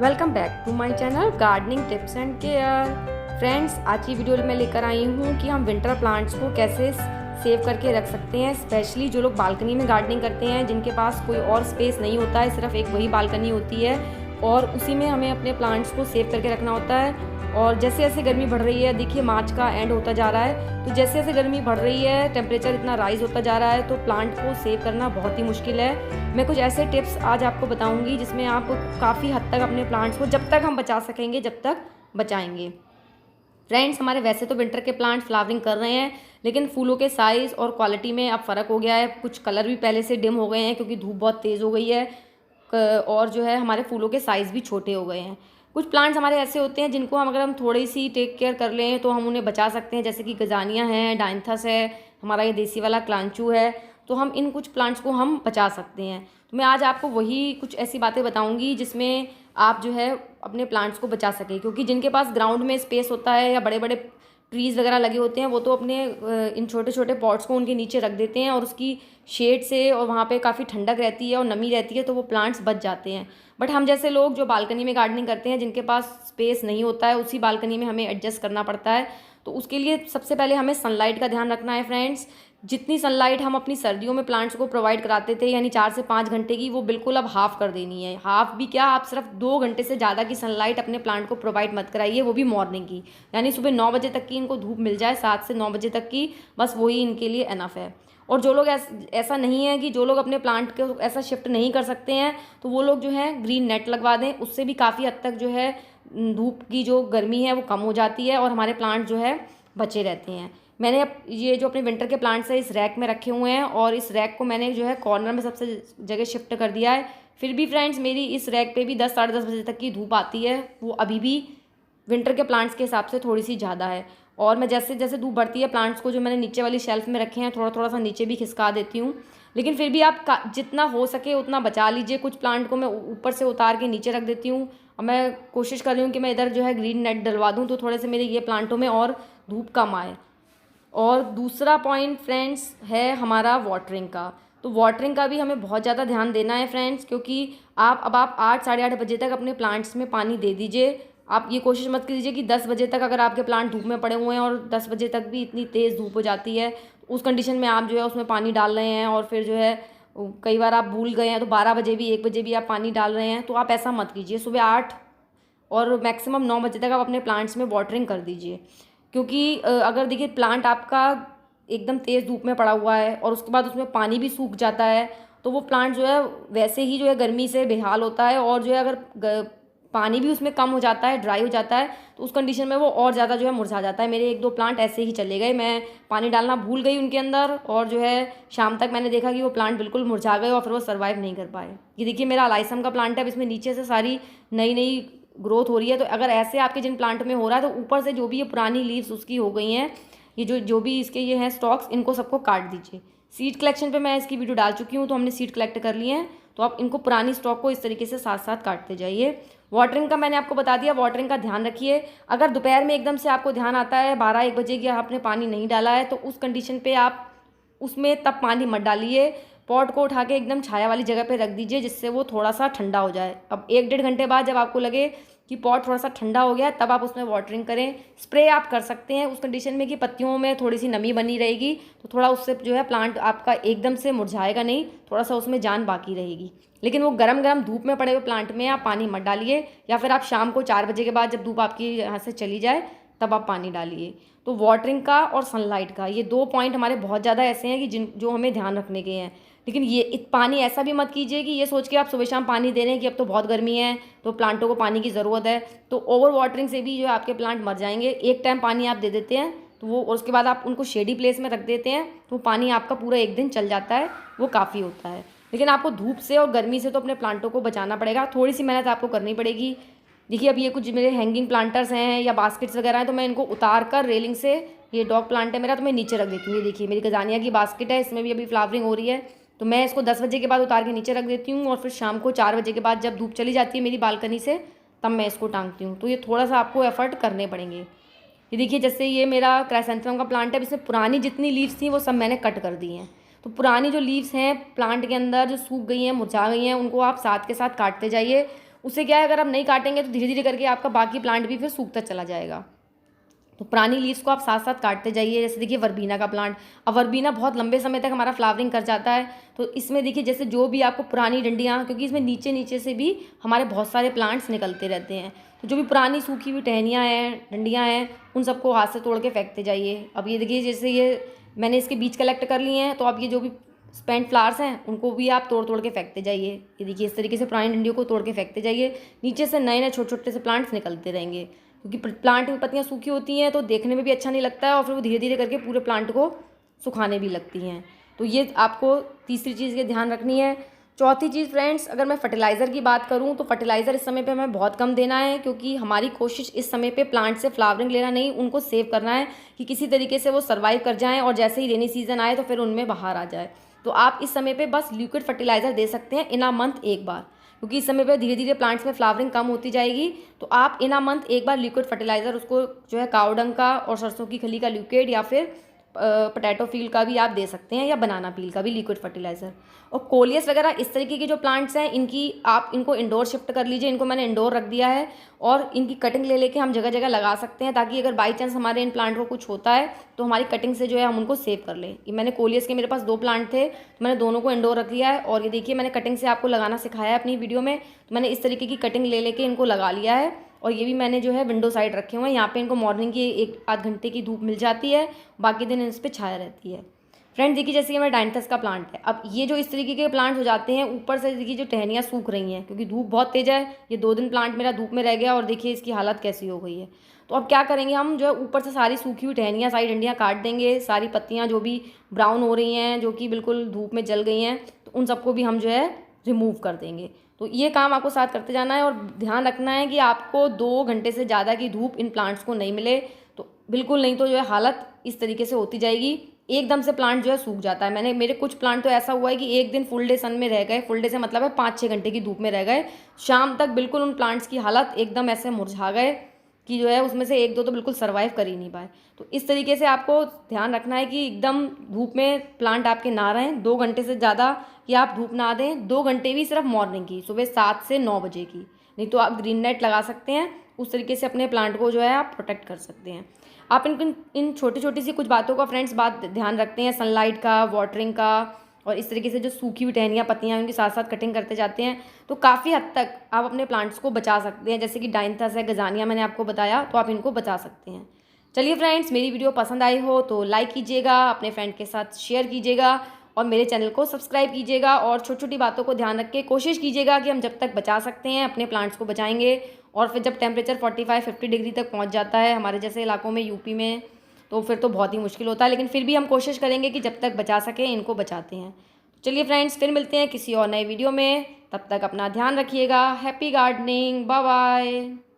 Welcome back to my channel gardening tips and care. Friends, आज की video में लेकर आई हूँ कि हम विंटर प्लांट्स को कैसे सेव करके रख सकते हैं। स्पेशली जो लोग बालकनी में गार्डनिंग करते हैं, जिनके पास कोई और स्पेस नहीं होता है, सिर्फ एक वही बालकनी होती है और उसी में हमें अपने प्लांट्स को सेव करके रखना होता है। और जैसे जैसे गर्मी बढ़ रही है, देखिए मार्च का एंड होता जा रहा है, तो जैसे जैसे गर्मी बढ़ रही है, टेम्परेचर इतना राइज होता जा रहा है, तो प्लांट को सेव करना बहुत ही मुश्किल है। मैं कुछ ऐसे टिप्स आज आपको बताऊंगी जिसमें आप काफ़ी हद तक अपने प्लांट्स को जब तक हम बचा सकेंगे जब तक बचाएंगे। फ्रेंड्स, हमारे वैसे तो विंटर के प्लांट फ्लावरिंग कर रहे हैं, लेकिन फूलों के साइज़ और क्वालिटी में अब फ़र्क हो गया है। कुछ कलर भी पहले से डिम हो गए हैं क्योंकि धूप बहुत तेज़ हो गई है, और जो है हमारे फूलों के साइज़ भी छोटे हो गए हैं। कुछ प्लांट्स हमारे ऐसे होते हैं जिनको अगर हम थोड़ी सी टेक केयर कर लें तो हम उन्हें बचा सकते हैं, जैसे कि गजानिया है, डायंथस है, हमारा ये देसी वाला क्लांचू है, तो हम इन कुछ प्लांट्स को हम बचा सकते हैं। तो मैं आज आपको वही कुछ ऐसी बातें बताऊंगी जिसमें आप जो है अपने प्लांट्स को बचा सकें, क्योंकि जिनके पास ग्राउंड में स्पेस होता है या बड़े बड़े ट्रीज़ वगैरह लगे होते हैं, वो तो अपने इन छोटे छोटे पॉट्स को उनके नीचे रख देते हैं और उसकी शेड से, और वहाँ पे काफ़ी ठंडक रहती है और नमी रहती है, तो वो प्लांट्स बच जाते हैं। बट हम जैसे लोग जो बालकनी में गार्डनिंग करते हैं, जिनके पास स्पेस नहीं होता है, उसी बालकनी में हमें एडजस्ट करना पड़ता है। तो उसके लिए सबसे पहले हमें सनलाइट का ध्यान रखना है। फ्रेंड्स, जितनी सनलाइट हम अपनी सर्दियों में प्लांट्स को प्रोवाइड कराते थे, यानी 4 से 5 घंटे की, वो बिल्कुल अब हाफ़ कर देनी है। हाफ़ भी क्या, आप सिर्फ 2 घंटे से ज़्यादा की सनलाइट अपने प्लांट को प्रोवाइड मत कराइए, वो भी मॉर्निंग की, यानी सुबह 9 बजे तक की इनको धूप मिल जाए, 7 से 9 बजे तक की, बस वही इनके लिए एनफ है। और जो लोग ऐसा नहीं है कि जो लोग अपने प्लांट को ऐसा शिफ्ट नहीं कर सकते हैं, तो वो लोग जो है ग्रीन नेट लगवा दें, उससे भी काफ़ी हद तक जो है धूप की जो गर्मी है वो कम हो जाती है और हमारे प्लांट जो है बचे रहते हैं। मैंने अब ये जो अपने विंटर के प्लांट्स है इस रैक में रखे हुए हैं, और इस रैक को मैंने जो है कॉर्नर में सबसे जगह शिफ्ट कर दिया है। फिर भी फ्रेंड्स, मेरी इस रैक पे भी 10 साढ़े 10 बजे तक की धूप आती है, वो अभी भी विंटर के प्लांट्स के हिसाब से थोड़ी सी ज़्यादा है। और मैं जैसे जैसे धूप बढ़ती है, प्लांट्स को जो मैंने नीचे वाली शेल्फ में रखे हैं थोड़ा थोड़ा सा नीचे भी खिसका देती हूँ, लेकिन फिर भी आप जितना हो सके उतना बचा लीजिए। कुछ प्लांट को मैं ऊपर से उतार के नीचे रख देती हूँ, और मैं कोशिश कर रही हूँ कि मैं इधर जो है ग्रीन नेट डलवा दूँ, तो थोड़े से मेरे ये प्लांटों में और धूप कम आए। और दूसरा पॉइंट फ्रेंड्स है हमारा वाटरिंग का। तो वाटरिंग का भी हमें बहुत ज़्यादा ध्यान देना है फ्रेंड्स, क्योंकि आप 8 साढ़े 8 बजे तक अपने प्लांट्स में पानी दे दीजिए। आप ये कोशिश मत कीजिए कि 10 बजे तक अगर आपके प्लांट धूप में पड़े हुए हैं और 10 बजे तक भी इतनी तेज़ धूप हो जाती है, उस कंडीशन में आप जो है उसमें पानी डाल रहे हैं, और फिर जो है कई बार आप भूल गए हैं तो 12 बजे भी 1 बजे भी आप पानी डाल रहे हैं, तो आप ऐसा मत कीजिए। सुबह 8 और मैक्सिमम 9 बजे तक आप अपने प्लांट्स में वाटरिंग कर दीजिए, क्योंकि अगर देखिए प्लांट आपका एकदम तेज़ धूप में पड़ा हुआ है और उसके बाद उसमें पानी भी सूख जाता है, तो वो प्लांट जो है वैसे ही जो है गर्मी से बेहाल होता है, और जो है अगर पानी भी उसमें कम हो जाता है, ड्राई हो जाता है, तो उस कंडीशन में वो और ज़्यादा जो है मुरझा जाता है। मेरे 1-2 प्लांट ऐसे ही चले गए, मैं पानी डालना भूल गई उनके अंदर, और जो है शाम तक मैंने देखा कि वो प्लांट बिल्कुल मुरझा गए और फिर वो सर्वाइव नहीं कर पाए। ये देखिए मेरा अलाइसम का प्लांट है, अब इसमें नीचे से सारी नई नई ग्रोथ हो रही है। तो अगर ऐसे आपके जिन प्लांट में हो रहा है, तो ऊपर से जो भी ये पुरानी लीव्स उसकी हो गई हैं, ये जो भी इसके ये हैं स्टॉक्स, इनको सबको काट दीजिए। सीड कलेक्शन पे मैं इसकी वीडियो डाल चुकी हूँ, तो हमने सीड कलेक्ट कर लिए हैं, तो आप इनको पुरानी स्टॉक को इस तरीके से साथ साथ काटते जाइए। वाटरिंग का मैंने आपको बता दिया, वाटरिंग का ध्यान रखिए। अगर दोपहर में एकदम से आपको ध्यान आता है 12-1 बजे कि आपने पानी नहीं डाला है, तो उस कंडीशन पे आप उसमें तब पानी मत डालिए। पॉट को उठा के एकदम छाया वाली जगह पे रख दीजिए, जिससे वो थोड़ा सा ठंडा हो जाए। अब 1-1.5 घंटे बाद जब आपको लगे कि पॉट थोड़ा सा ठंडा हो गया, तब आप उसमें वाटरिंग करें। स्प्रे आप कर सकते हैं उस कंडीशन में कि पत्तियों में थोड़ी सी नमी बनी रहेगी, तो थोड़ा उससे जो है प्लांट आपका एकदम से मुरझाएगा नहीं, थोड़ा सा उसमें जान बाकी रहेगी। लेकिन वो गरम गरम धूप में पड़े हुए प्लांट में आप पानी मत डालिए, या फिर आप शाम को 4 बजे के बाद जब धूप आपकी यहाँ से चली जाए तब आप पानी डालिए। तो वाटरिंग का और सनलाइट का ये 2 पॉइंट हमारे बहुत ज़्यादा ऐसे हैं कि जो हमें ध्यान रखने के हैं। लेकिन ये पानी ऐसा भी मत कीजिए कि ये सोच के आप सुबह शाम पानी दे रहे हैं कि अब तो बहुत गर्मी है तो प्लांटों को पानी की ज़रूरत है, तो ओवर वाटरिंग से भी जो है आपके प्लांट मर जाएंगे। एक टाइम पानी आप दे देते हैं तो वो, और उसके बाद आप उनको शेडी प्लेस में रख देते हैं, तो पानी आपका पूरा 1 दिन चल जाता है, वो काफ़ी होता है। लेकिन आपको धूप से और गर्मी से तो अपने प्लांटों को बचाना पड़ेगा, थोड़ी सी मेहनत आपको करनी पड़ेगी। देखिए अब ये कुछ मेरे हैंगिंग प्लांटर्स हैं या बास्केट्स वगैरह हैं, तो मैं इनको उतार कर रेलिंग से, ये डॉग प्लांट है मेरा, तो मैं नीचे रख देती हूँ। ये देखिए मेरी गजानिया की बास्केट है, इसमें भी अभी फ्लावरिंग हो रही है, तो मैं इसको 10 बजे के बाद उतार के नीचे रख देती हूँ, और फिर शाम को 4 बजे के बाद जब धूप चली जाती है मेरी बालकनी से, तब मैं इसको टांगती हूँ। तो ये थोड़ा सा आपको एफर्ट करने पड़ेंगे। ये देखिए जैसे ये मेरा क्राइसेंथेमम का प्लांट है, इसमें पुरानी जितनी लीव्स थी वो सब मैंने कट कर दी हैं। तो पुरानी जो लीव्स हैं प्लांट के अंदर जो सूख गई हैं, मुरझा गई हैं, उनको आप साथ के साथ काटते जाइए। उससे क्या है, अगर आप नहीं काटेंगे तो धीरे धीरे करके आपका बाकी प्लांट भी फिर सूखता चला जाएगा। तो पुरानी लीव्स को आप साथ साथ काटते जाइए। जैसे देखिए वर्बीना का प्लांट, अब वर्बीना बहुत लंबे समय तक हमारा फ्लावरिंग कर जाता है, तो इसमें देखिए जैसे जो भी आपको पुरानी डंडियाँ, क्योंकि इसमें नीचे नीचे से भी हमारे बहुत सारे प्लांट्स निकलते रहते हैं, तो जो भी पुरानी सूखी हुई टहनियाँ हैं, डंडियाँ हैं, उन सबको हाथ से तोड़ के फेंकते जाइए। अब ये देखिए जैसे ये मैंने इसके बीज कलेक्ट कर लिए हैं, तो अब ये जो भी स्पेंट फ्लावर्स हैं उनको भी आप तोड़ तोड़ के फेंकते जाइए। ये देखिए इस तरीके से पुरानी डंडियों को तोड़ के फेंकते जाइए, नीचे से नए नए छोटे छोटे से प्लांट्स निकलते रहेंगे, क्योंकि प्लांट की पत्तियाँ सूखी होती हैं तो देखने में भी अच्छा नहीं लगता है, और फिर वो धीरे धीरे करके पूरे प्लांट को सुखाने भी लगती हैं। तो ये आपको तीसरी चीज़ के ध्यान रखनी है। चौथी चीज़ फ्रेंड्स, अगर मैं फर्टिलाइज़र की बात करूँ तो फर्टिलाइज़र इस समय पे हमें बहुत कम देना है, क्योंकि हमारी कोशिश इस समय पे प्लांट से फ्लावरिंग लेना नहीं, उनको सेव करना है कि किसी तरीके से वो सर्वाइव कर जाएँ और जैसे ही रेनी सीजन आए तो फिर उनमें बाहर आ जाए। तो आप इस समय पे बस लिक्विड फर्टिलाइज़र दे सकते हैं इन अ मंथ एक बार, क्योंकि इस समय पे धीरे धीरे प्लांट्स में फ्लावरिंग कम होती जाएगी। तो आप इन अ मंथ एक बार लिक्विड फर्टिलाइज़र उसको जो है काऊ डंग का और सरसों की खली का लिक्विड, या फिर पोटैटो फील का भी आप दे सकते हैं, या बनाना पील का भी लिक्विड फर्टिलाइज़र। और कोलियस वगैरह इस तरीके के जो प्लांट्स हैं इनकी आप इनको इंडोर शिफ्ट कर लीजिए। इनको मैंने इंडोर रख दिया है और इनकी कटिंग ले लेके हम जगह जगह लगा सकते हैं, ताकि अगर बाई चांस हमारे इन प्लांट को कुछ होता है तो हमारी कटिंग से जो है हम उनको सेव कर लें। ये मैंने कोलियस के मेरे पास 2 प्लांट थे, तो मैंने दोनों को इंडोर रख लिया है। और ये देखिए मैंने कटिंग से आपको लगाना सिखाया है अपनी वीडियो में, तो मैंने इस तरीके की कटिंग ले लेके इनको लगा लिया है। और ये भी मैंने जो है विंडो साइड रखे हुए हैं, यहाँ पे इनको मॉर्निंग की 1-8 घंटे की धूप मिल जाती है, बाकी दिन इस पर छाया रहती है। फ्रेंड देखिए जैसे कि हमारा डायंथस का प्लांट है, अब ये जो इस तरीके के प्लांट हो जाते हैं, ऊपर से देखिए जो टहनियाँ सूख रही हैं क्योंकि धूप बहुत तेज़ है। ये 2 दिन प्लांट मेरा धूप में रह गया और देखिए इसकी हालत कैसी हो गई है। तो अब क्या करेंगे, हम जो है ऊपर से सारी सूखी हुई टहनियाँ, सारी डंडियाँ काट देंगे, सारी पत्तियाँ जो भी ब्राउन हो रही हैं, जो कि बिल्कुल धूप में जल गई हैं, तो उन सबको भी हम जो है रिमूव कर देंगे। तो ये काम आपको साथ करते जाना है, और ध्यान रखना है कि आपको 2 घंटे से ज़्यादा की धूप इन प्लांट्स को नहीं मिले, तो बिल्कुल नहीं तो जो है हालत इस तरीके से होती जाएगी, एकदम से प्लांट जो है सूख जाता है। मेरे कुछ प्लांट तो ऐसा हुआ है कि एक दिन फुल डे सन में रह गए, फुल डे से मतलब है 5-6 घंटे की धूप में रह गए, शाम तक बिल्कुल उन प्लांट्स की हालत एकदम ऐसे मुरझा गए कि जो है उसमें से 1-2 तो बिल्कुल सर्वाइव कर ही नहीं पाए। तो इस तरीके से आपको ध्यान रखना है कि एकदम धूप में प्लांट आपके ना रहें, 2 घंटे से ज़्यादा कि आप धूप ना दें, 2 घंटे भी सिर्फ मॉर्निंग की, सुबह 7 से 9 बजे की। नहीं तो आप ग्रीन नेट लगा सकते हैं, उस तरीके से अपने प्लांट को जो है आप प्रोटेक्ट कर सकते हैं। आप इन छोटी छोटी सी कुछ बातों का फ्रेंड्स बात ध्यान रखते हैं, सनलाइट का, वाटरिंग का, और इस तरीके से जो सूखी हुई टहनियाँ पत्तियाँ उनके साथ साथ कटिंग करते जाते हैं, तो काफ़ी हद तक आप अपने प्लांट्स को बचा सकते हैं। जैसे कि डायंथस है, गजानिया मैंने आपको बताया, तो आप इनको बचा सकते हैं। चलिए फ्रेंड्स, मेरी वीडियो पसंद आई हो तो लाइक कीजिएगा, अपने फ्रेंड के साथ शेयर कीजिएगा, और मेरे चैनल को सब्सक्राइब कीजिएगा। और छोटी छोटी बातों को ध्यान रख के कोशिश कीजिएगा कि हम जब तक बचा सकते हैं अपने प्लांट्स को बचाएंगे। और फिर जब टेम्परेचर 45-50 डिग्री तक पहुंच जाता है हमारे जैसे इलाकों में, यूपी में, तो फिर तो बहुत ही मुश्किल होता है, लेकिन फिर भी हम कोशिश करेंगे कि जब तक बचा सकें इनको बचाते हैं। चलिए फ्रेंड्स, फिर मिलते हैं किसी और नए वीडियो में, तब तक अपना ध्यान रखिएगा। Happy gardening, bye bye.